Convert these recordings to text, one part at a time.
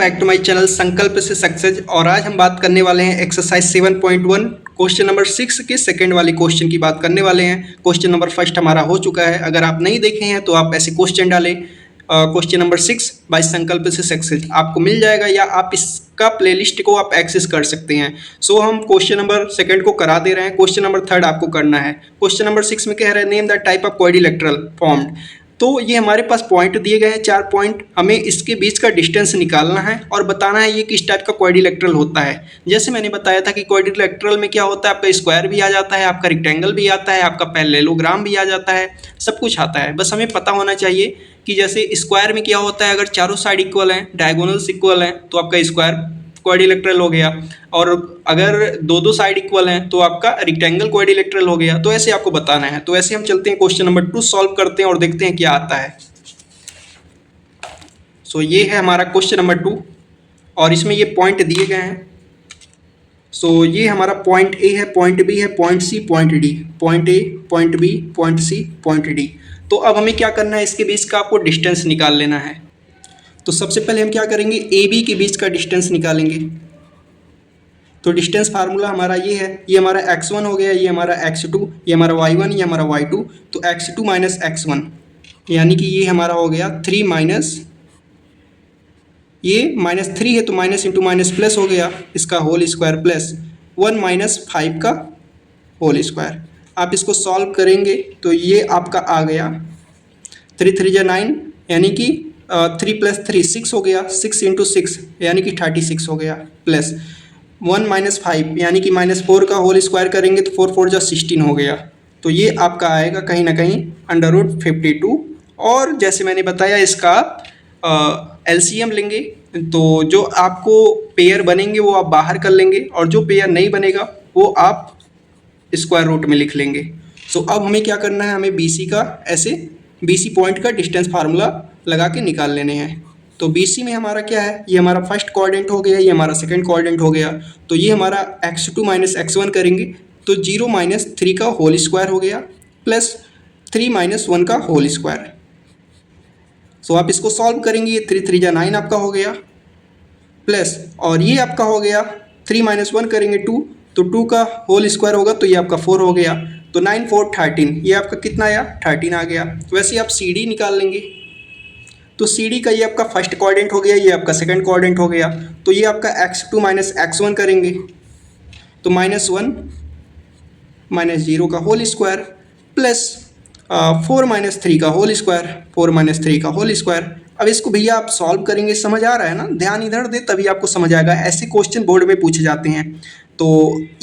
Back to my channel संकल्प से success. और आज हम बात करने वाले हैं एक्सरसाइज 7.1 क्वेश्चन नंबर 6 के सेकंड वाली क्वेश्चन की बात करने वाले हैं। क्वेश्चन नंबर फर्स्ट हमारा हो चुका है, अगर आप नहीं देखे हैं तो आप ऐसे क्वेश्चन डालें क्वेश्चन नंबर 6 बाय संकल्प से सक्सेस, आपको मिल जाएगा या आप इसका प्लेलिस्ट को आप एक्सेस कर सकते हैं। सो हम क्वेश्चन नंबर सेकंड को करा दे रहे हैं, क्वेश्चन नंबर थर्ड आपको करना है। क्वेश्चन नंबर 6 में कह रहे हैं name the type of quadrilateral formed. तो ये हमारे पास पॉइंट दिए गए हैं 4 पॉइंट, हमें इसके बीच का डिस्टेंस निकालना है और बताना है ये किस टाइप का क्वाड्रिलेटरल होता है। जैसे मैंने बताया था कि क्वाड्रिलेटरल में क्या होता है, आपका स्क्वायर भी आ जाता है, आपका रेक्टेंगल भी आता है, आपका पैरेललोग्राम भी आ जाता है, सब कुछ आता है। बस हमें पता होना चाहिए कि जैसे स्क्वायर में क्या होता है, अगर चारों साइड इक्वल हैं, डायगोनल्स इक्वल हैं तो आपका स्क्वायर क्वाड्रिलेटरल हो गया, और अगर दो साइड इक्वल हैं तो आपका रेक्टेंगल क्वाड्रिलेटरल हो गया। तो ऐसे आपको बताना है। तो ऐसे हम चलते हैं क्वेश्चन नंबर 2 सॉल्व करते हैं और देखते हैं क्या आता है। सो ये है हमारा क्वेश्चन नंबर 2 और इसमें ये पॉइंट दिए गए हैं। सो ये हमारा पॉइंट ए है, पॉइंट बी है, point C, point D, point A, point B, point C, point D. तो अब हमें क्या करना है, इसके बीच का आपको डिस्टेंस निकाल लेना है। तो सबसे पहले हम क्या करेंगे, ए बी के बीच का डिस्टेंस निकालेंगे। तो डिस्टेंस फार्मूला हमारा ये है, ये हमारा x1 हो गया, ये हमारा x2, ये हमारा y1, ये हमारा y2। तो x2 माइनस x1 यानी कि ये हमारा हो गया 3 माइनस, ये -3 है तो माइनस इंटू माइनस प्लस हो गया, इसका होल स्क्वायर प्लस 1 माइनस 5 का होल स्क्वायर। आप इसको सॉल्व करेंगे तो ये आपका आ गया 3 3 जा 9 यानी कि 3 + 3 6 हो गया, 6 × 6 यानी कि 36 हो गया, प्लस 1 माइनस 5 यानी कि -4 का होल स्क्वायर करेंगे तो 4 4 जा 16 हो गया। तो ये आपका आएगा कहीं ना कहीं √52। और जैसे मैंने बताया इसका एलसीएम लेंगे तो जो आपको पेयर बनेंगे वो आप बाहर कर लेंगे और जो पेयर नहीं बनेगा वो आप स्क्वायर रूट में लिख लेंगे। सो अब हमें क्या करना है, हमें बीसी का ऐसे बीसी पॉइंट का डिस्टेंस फार्मूला लगा के निकाल लेने हैं। तो बीसी में हमारा क्या है, ये हमारा फर्स्ट कोऑर्डिनेट हो गया, ये हमारा सेकंड कोऑर्डिनेट हो गया। तो ये हमारा x2 माइनस x1 करेंगे तो 0 माइनस 3 का होल स्क्वायर हो गया प्लस 3 माइनस 1 का होल स्क्वायर। सो आप इसको सॉल्व करेंगे, ये 3 3 जा 9 आपका हो गया, प्लस और ये आपका हो गया 3 माइनस 1 करेंगे 2, तो 2 का होल स्क्वायर होगा तो ये आपका 4 हो गया। तो 9 4 13, ये आपका कितना आया, 13 आ गया। वैसे आप सी डी निकाल लेंगे। तो सी डी का ये आपका फर्स्ट कोऑर्डिनेट हो गया, ये आपका सेकंड कोऑर्डिनेट हो गया। तो ये आपका x2 माइनस x1 करेंगे तो -1 माइनस 0 का होल स्क्वायर प्लस 4 माइनस 3 का होल स्क्वायर, 4 माइनस 3 का होल स्क्वायर। अब इसको भैया आप सॉल्व करेंगे, समझ आ रहा है ना, ध्यान इधर दे तभी आपको समझ आएगा। ऐसे क्वेश्चन बोर्ड में पूछे जाते हैं। तो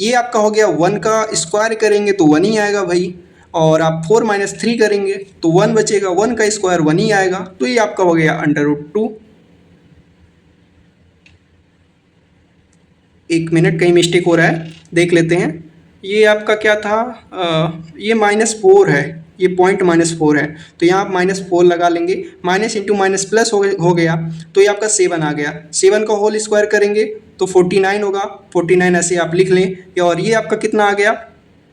ये आपका हो गया 1 का स्क्वायर करेंगे तो 1 ही आएगा भाई, और आप 4 माइनस 3 करेंगे तो 1 बचेगा, 1 का स्क्वायर 1 ही आएगा। तो ये आपका हो गया √2। एक मिनट, कहीं मिस्टेक हो रहा है, देख लेते हैं। ये आपका क्या था, ये -4 है, ये पॉइंट -4 है तो यहाँ आप -4 लगा लेंगे। माइनस इंटू माइनस प्लस हो गया तो ये आपका 7 आ गया। 7 का होल स्क्वायर करेंगे तो 49 होगा, 49 ऐसे आप लिख लें। और ये आपका कितना आ गया,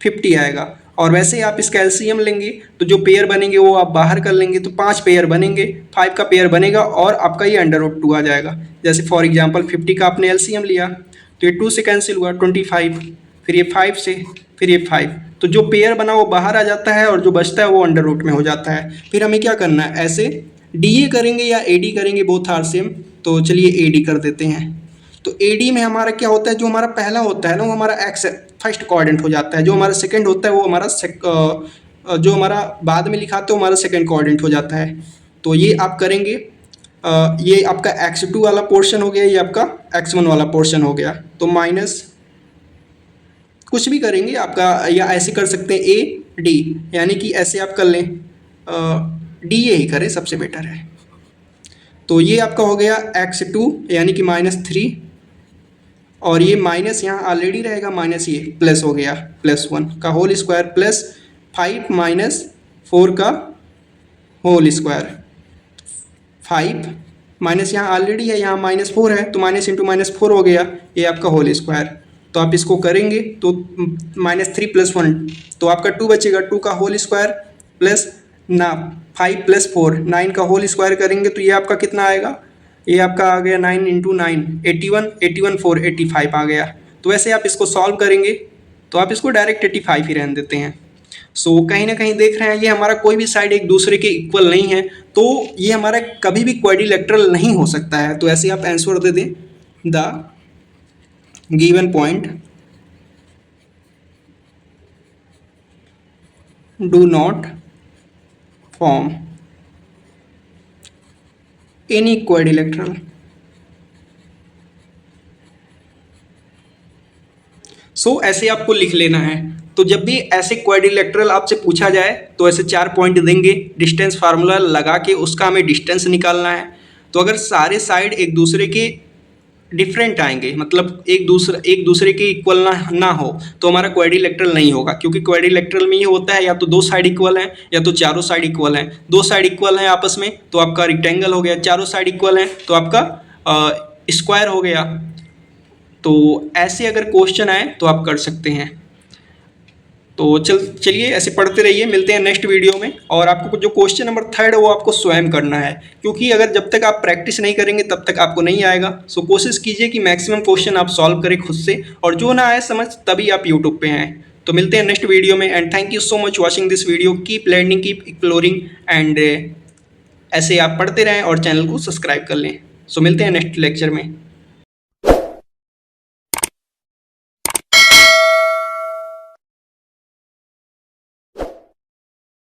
50 आएगा। और वैसे ही आप इसका एलसीएम लेंगे तो जो पेयर बनेंगे वो आप बाहर कर लेंगे, तो 5 पेयर बनेंगे, 5 का पेयर बनेगा और आपका ये √2 आ जाएगा। जैसे फॉर एग्जांपल 50 का आपने एलसीएम लिया तो ये 2 से कैंसिल हुआ 25, फिर ये 5 से, फिर ये 5, तो जो पेयर बना वो बाहर आ जाता है और जो बचता है वो √ में हो जाता है। फिर हमें क्या करना है, ऐसे डीए करेंगे या एडी करेंगे, बोथ आर सेम। तो चलिए एडी कर देते हैं। तो एडी में हमारा क्या होता है, जो हमारा पहला होता है ना वो हमारा एक्स फर्स्ट कोऑर्डिनेट हो जाता है, जो हमारा सेकंड होता है वो हमारा जो हमारा बाद में लिखाते हैं वो हमारा सेकंड कोऑर्डिनेट हो जाता है। तो ये आप करेंगे, ये आपका x2 वाला पोर्शन हो गया, ये आपका x1 वाला पोर्शन हो गया। तो माइनस कुछ भी करेंगे आपका, या ऐसे कर सकते हैं ए डी, यानी कि ऐसे आप कर लें, डी ए ही करें सबसे बेटर है। तो ये आपका हो गया x2 यानी कि -3, और ये माइनस यहाँ ऑलरेडी रहेगा, माइनस ये प्लस हो गया +1 का होल स्क्वायर प्लस 5 माइनस 4 का होल स्क्वायर। 5 माइनस यहाँ ऑलरेडी है, यहाँ -4 है तो माइनस इंटू माइनस 4 हो गया, ये आपका होल स्क्वायर। तो आप इसको करेंगे तो -3 + 1 तो आपका 2 बचेगा, 2 का होल स्क्वायर प्लस 5 + 4 9 का होल स्क्वायर करेंगे तो ये आपका कितना आएगा, ये आपका आ गया 9 इंटू 9 81, 81 4 85 आ गया। तो वैसे आप इसको सॉल्व करेंगे तो आप इसको डायरेक्ट 85 ही रहने देते हैं। सो कहीं ना कहीं देख रहे हैं ये हमारा कोई भी साइड एक दूसरे के इक्वल नहीं है, तो ये हमारा कभी भी क्वाड्रिलेटरल नहीं हो सकता है। तो ऐसे आप आंसर दे दें, the given point do not form any quadrilateral. ऐसे आपको लिख लेना है। तो जब भी ऐसे क्वाड्रिलेटरल आपसे पूछा जाए तो ऐसे 4 पॉइंट देंगे, डिस्टेंस फार्मूला लगा के उसका हमें डिस्टेंस निकालना है। तो अगर सारे साइड एक दूसरे के डिफरेंट आएंगे, मतलब एक दूसरे के इक्वल ना हो, तो हमारा क्वाड्रिलेटरल नहीं होगा। क्योंकि क्वाड्रिलेटरल में ये होता है या तो 2 साइड इक्वल हैं या तो चारों साइड इक्वल हैं। 2 साइड इक्वल हैं आपस में तो आपका रेक्टेंगल हो गया, चारों साइड इक्वल हैं तो आपका स्क्वायर हो गया। तो ऐसे अगर क्वेश्चन आए तो आप कर सकते हैं। तो चलिए ऐसे पढ़ते रहिए, मिलते हैं नेक्स्ट वीडियो में। और आपको जो क्वेश्चन नंबर 3 है वो आपको स्वयं करना है, क्योंकि अगर जब तक आप प्रैक्टिस नहीं करेंगे तब तक आपको नहीं आएगा। सो कोशिश कीजिए कि मैक्सिमम क्वेश्चन आप सॉल्व करें खुद से, और जो ना आए समझ तभी आप यूट्यूब पे आएँ। तो मिलते हैं नेक्स्ट वीडियो में, and thank you so much watching this video. Keep learning, keep exploring, and ऐसे आप पढ़ते रहें और चैनल को सब्सक्राइब कर लें। सो मिलते हैं नेक्स्ट लेक्चर में।